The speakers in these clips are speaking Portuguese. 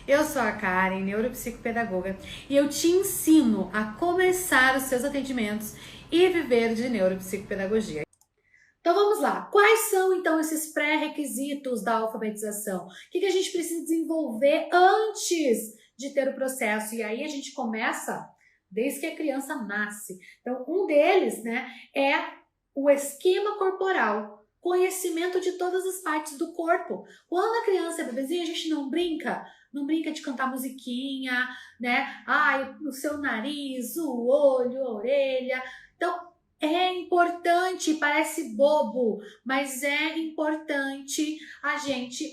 Eu sou a Karen, neuropsicopedagoga, e eu te ensino a começar os seus atendimentos e viver de neuropsicopedagogia. Então vamos lá, quais são então esses pré-requisitos da alfabetização? O que a gente precisa desenvolver antes de ter o processo? E aí a gente começa desde que a criança nasce. Então um deles, é o esquema corporal. Conhecimento de todas as partes do corpo. Quando a criança é bebezinha, a gente não brinca de cantar musiquinha, Ai, o seu nariz, o olho, a orelha. Então, é importante, parece bobo, mas é importante a gente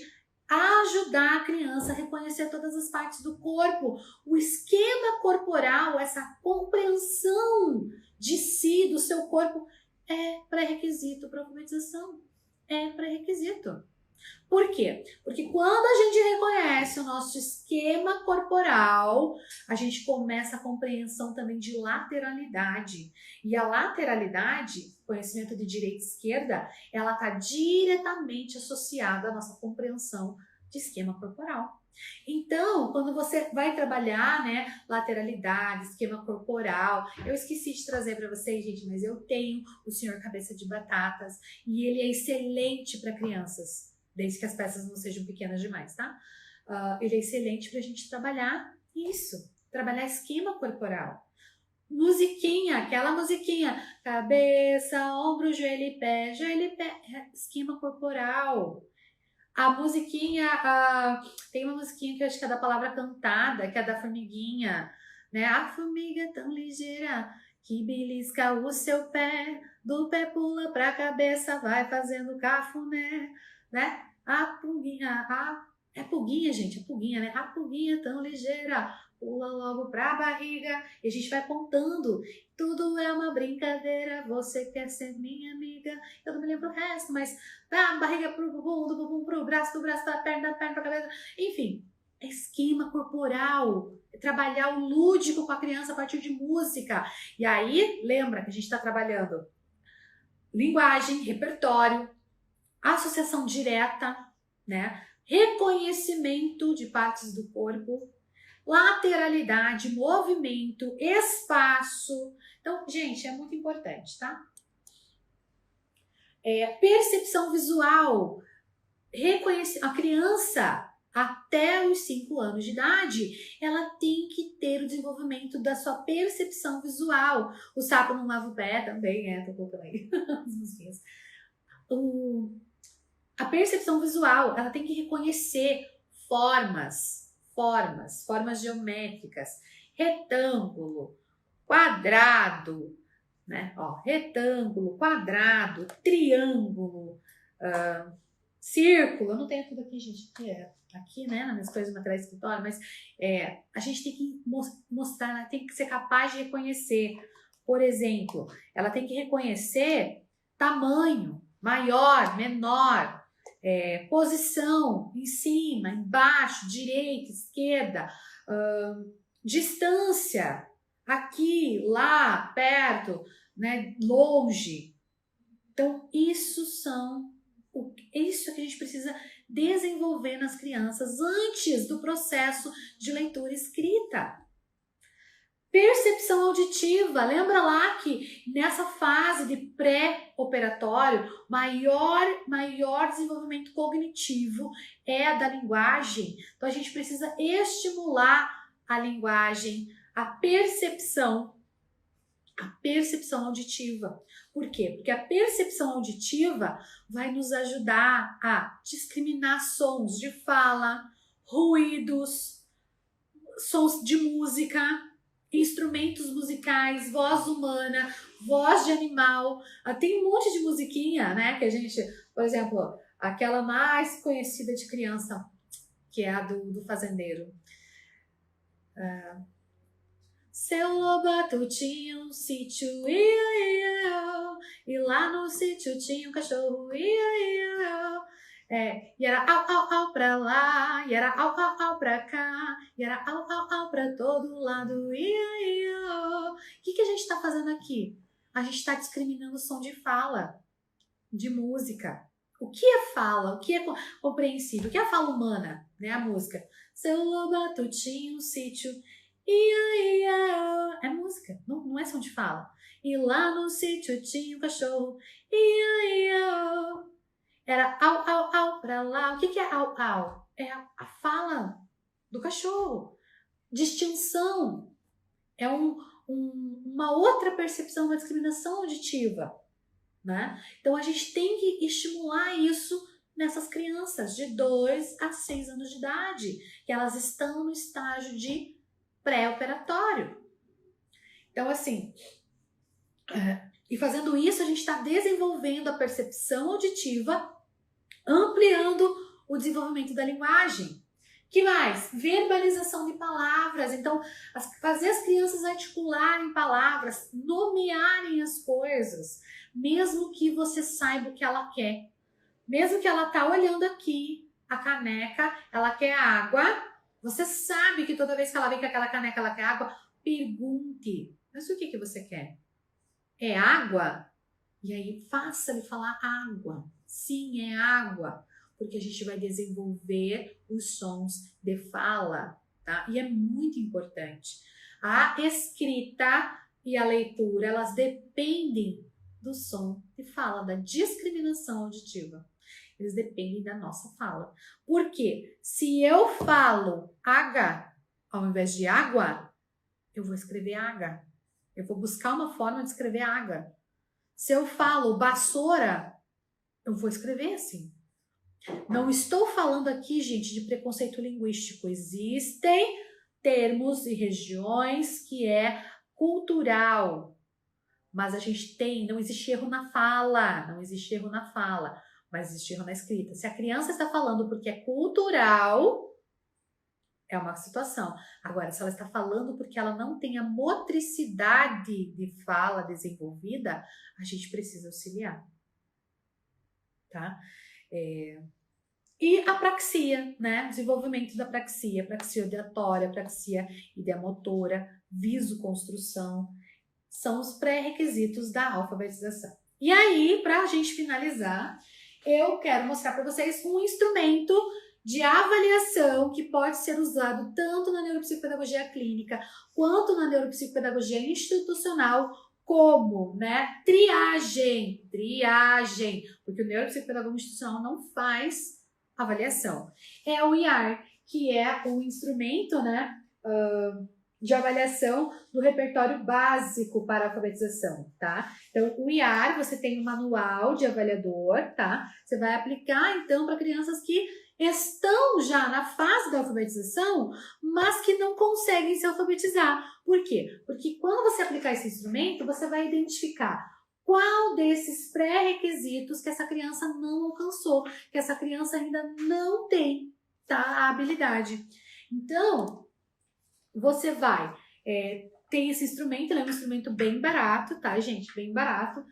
ajudar a criança a reconhecer todas as partes do corpo. O esquema corporal, essa compreensão de si, do seu corpo, é pré-requisito para a alfabetização. É pré-requisito. Por quê? Porque quando a gente reconhece o nosso esquema corporal, a gente começa a compreensão também de lateralidade. E a lateralidade, conhecimento de direita e esquerda, ela está diretamente associada à nossa compreensão de esquema corporal. Então, quando você vai trabalhar, lateralidade, esquema corporal, eu esqueci de trazer para vocês, gente, mas eu tenho o Senhor Cabeça de Batatas e ele é excelente para crianças, desde que as peças não sejam pequenas demais, tá? Ele é excelente para a gente trabalhar isso, trabalhar esquema corporal. Musiquinha, aquela musiquinha, cabeça, ombro, joelho e pé, esquema corporal. A musiquinha, tem uma musiquinha que eu acho que é da palavra cantada, que é da formiguinha, A formiga é tão ligeira que belisca o seu pé, do pé pula pra cabeça, vai fazendo cafuné, A pulguinha, é pulguinha, gente, é pulguinha, A pulguinha é tão ligeira, pula logo pra barriga, e a gente vai contando. Tudo é uma brincadeira, você quer ser minha amiga. Eu não me lembro o resto, mas da barriga pro bumbum, do bumbum pro braço, do braço da perna pra cabeça. Enfim, é esquema corporal. É trabalhar o lúdico com a criança a partir de música. E aí, lembra que a gente está trabalhando linguagem, repertório, associação direta, reconhecimento de partes do corpo, lateralidade, movimento, espaço. Então, gente, é muito importante, tá? Percepção visual. A criança, até os 5 anos de idade, ela tem que ter o desenvolvimento da sua percepção visual. O sapo não lava o pé também, tô colocando aí as musiquinhas. A percepção visual, ela tem que reconhecer formas geométricas, retângulo, quadrado, retângulo, quadrado, triângulo, círculo. Eu não tenho tudo aqui, gente, aqui, nas minhas coisas de material de escritório, mas a gente tem que mostrar, ela tem que ser capaz de reconhecer. Por exemplo, ela tem que reconhecer tamanho, maior, menor, posição, em cima, embaixo, direita, esquerda, distância, aqui, lá, perto, longe. Então, isso que a gente precisa desenvolver nas crianças antes do processo de leitura e escrita. Percepção auditiva, lembra lá que nessa fase de pré-operatório, maior desenvolvimento cognitivo é da linguagem. Então a gente precisa estimular a linguagem, a percepção auditiva. Por quê? Porque a percepção auditiva vai nos ajudar a discriminar sons de fala, ruídos, sons de música, instrumentos musicais, voz humana, voz de animal. Tem um monte de musiquinha, que a gente, por exemplo, aquela mais conhecida de criança, que é a do fazendeiro. Seu lobato tinha um sítio, e lá no sítio tinha um cachorro, e era au, au, au pra lá, e era au, au, au pra cá, e era au, au, au pra todo lado, O que a gente está fazendo aqui? A gente está discriminando o som de fala, de música. O que é fala? O que é compreensível? O que é a fala humana? Né? A música. Seu lobato tinha um sítio. Ia, ia. É música, não é som de fala. E lá no sítio tinha um cachorro. Ia, ia. Era au, au, au pra lá. O que é au, au? É a fala do cachorro. Distinção. É uma outra percepção, uma discriminação auditiva. Né? Então a gente tem que estimular isso nessas crianças de 2 a 6 anos de idade, que elas estão no estágio de pré-operatório. Então, assim, e fazendo isso, a gente está desenvolvendo a percepção auditiva, ampliando o desenvolvimento da linguagem. Que mais? Verbalização de palavras. Então, fazer as crianças articularem palavras, nomearem as coisas, mesmo que você saiba o que ela quer. Mesmo que ela tá olhando aqui a caneca, ela quer água. Você sabe que toda vez que ela vem com aquela caneca, ela quer água. Pergunte. Mas o que você quer? É água? E aí, faça-lhe falar água. Sim, é água. Porque a gente vai desenvolver os sons de fala, tá? E é muito importante. A escrita e a leitura, elas dependem do som de fala, da discriminação auditiva. Eles dependem da nossa fala. Por quê? Se eu falo H ao invés de água, eu vou escrever H. Eu vou buscar uma forma de escrever H. Se eu falo vassoura, eu vou escrever assim. Não estou falando aqui, gente, de preconceito linguístico. Existem termos e regiões que é cultural. Mas a gente não existe erro na fala, mas existe erro na escrita. Se a criança está falando porque é cultural, é uma situação. Agora, se ela está falando porque ela não tem a motricidade de fala desenvolvida, a gente precisa auxiliar. Tá? E a praxia, né? Desenvolvimento da praxia auditória, praxia ideomotora, visoconstrução, são os pré-requisitos da alfabetização. E aí, para a gente finalizar, eu quero mostrar para vocês um instrumento de avaliação que pode ser usado tanto na neuropsicopedagogia clínica quanto na neuropsicopedagogia institucional, como, né, triagem, porque o neuropsicopedagogo institucional não faz avaliação. É o IAR, que é o instrumento, né, de avaliação do repertório básico para a alfabetização, tá? Então, o IAR, você tem um manual de avaliador, tá? Você vai aplicar, então, para crianças que estão já na fase da alfabetização, mas que não conseguem se alfabetizar. Por quê? Porque quando você aplicar esse instrumento, você vai identificar qual desses pré-requisitos que essa criança não alcançou, que essa criança ainda não tem, tá? A habilidade. Então, você vai ter esse instrumento, ele é um instrumento bem barato, tá, gente? Bem barato.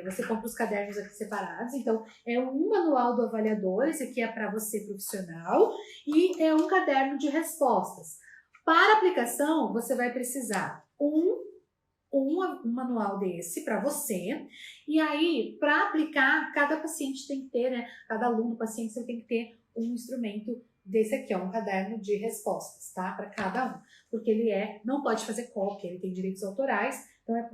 Você compra os cadernos aqui separados. Então, é um manual do avaliador, esse aqui é para você profissional, e é um caderno de respostas. Para aplicação, você vai precisar um manual desse para você, e aí, para aplicar, cada paciente tem que ter, né? Cada aluno, paciente, você tem que ter um instrumento desse aqui, um caderno de respostas, tá? Para cada um, porque ele não pode fazer cópia, ele tem direitos autorais, então é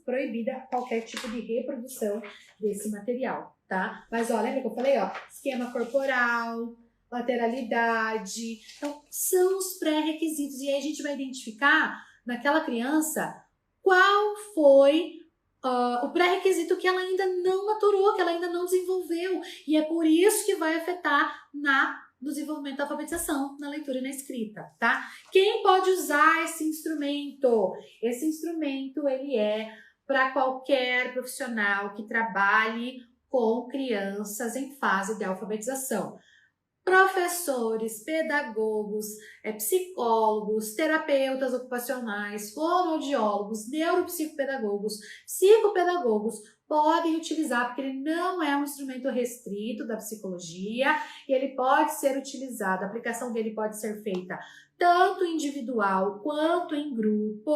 proibida qualquer tipo de reprodução desse material, tá? Mas ó, lembra que eu falei, ó, esquema corporal, lateralidade, então são os pré-requisitos, e aí a gente vai identificar naquela criança qual foi o pré-requisito que ela ainda não maturou, que ela ainda não desenvolveu, e é por isso que vai afetar no desenvolvimento da alfabetização, na leitura e na escrita, tá? Quem pode usar esse instrumento? Esse instrumento, ele é para qualquer profissional que trabalhe com crianças em fase de alfabetização. Professores, pedagogos, psicólogos, terapeutas ocupacionais, fonoaudiólogos, neuropsicopedagogos, psicopedagogos podem utilizar, porque ele não é um instrumento restrito da psicologia e ele pode ser utilizado, a aplicação dele pode ser feita tanto individual quanto em grupo,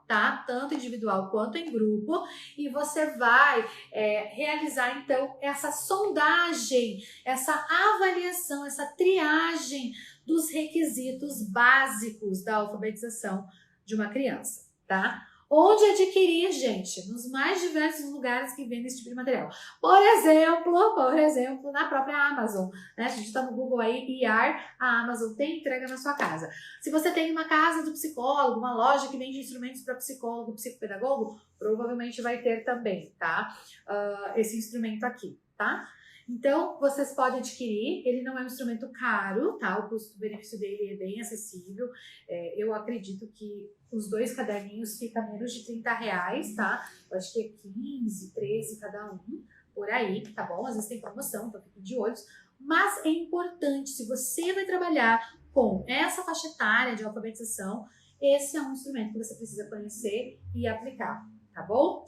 tá? Tanto individual quanto em grupo, e você vai realizar então essa sondagem, essa avaliação, essa triagem dos requisitos básicos da alfabetização de uma criança, tá? Onde adquirir, gente? Nos mais diversos lugares que vendem esse tipo de material. Por exemplo, na própria Amazon, né? A gente está no Google aí, IAR, a Amazon tem entrega na sua casa. Se você tem uma casa do psicólogo, uma loja que vende instrumentos para psicólogo, psicopedagogo, provavelmente vai ter também, tá? Esse instrumento aqui, tá? Então, vocês podem adquirir, ele não é um instrumento caro, tá? O custo-benefício dele é bem acessível. Eu acredito que os 2 caderninhos ficam menos de R$30, tá? Eu acho que é 15, 13 cada um, por aí, tá bom? Às vezes tem promoção, então fiquem de olhos. Mas é importante, se você vai trabalhar com essa faixa etária de alfabetização, esse é um instrumento que você precisa conhecer e aplicar, tá bom?